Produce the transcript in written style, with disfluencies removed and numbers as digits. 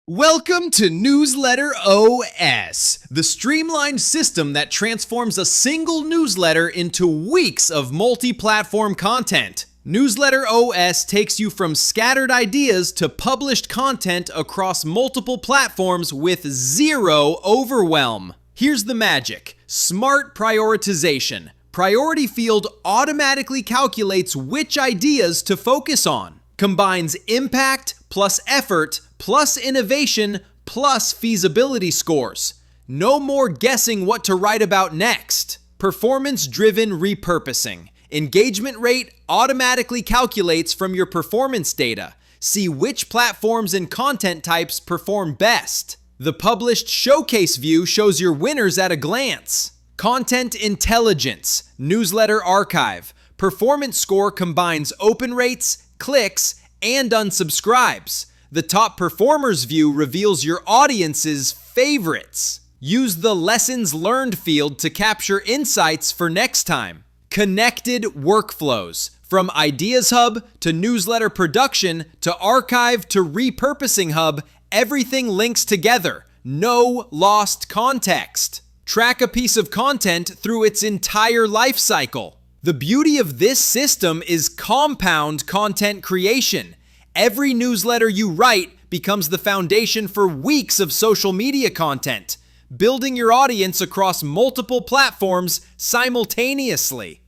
Welcome to Newsletter OS, the streamlined system that transforms a single newsletter into weeks of multi-platform content. Newsletter OS takes you from scattered ideas to published content across multiple platforms with zero overwhelm. Here's the magic: smart prioritization. Priority Field automatically calculates which ideas to focus on. Combines impact plus effort plus innovation plus feasibility scores. No more guessing what to write about next. Performance-driven repurposing. Engagement rate automatically calculates from your performance data. See which platforms and content types perform best. The published showcase view shows your winners at a glance. Content intelligence. Newsletter archive. Performance score combines open rates, clicks, and unsubscribes. The top performers view reveals your audience's favorites. Use the lessons learned field to capture insights for next time. Connected workflows. From Ideas Hub to newsletter production to archive to repurposing hub, everything links together. No lost context. Track a piece of content through its entire life cycle. The beauty of this system is compound content creation. Every newsletter you write becomes the foundation for weeks of social media content, building your audience across multiple platforms simultaneously.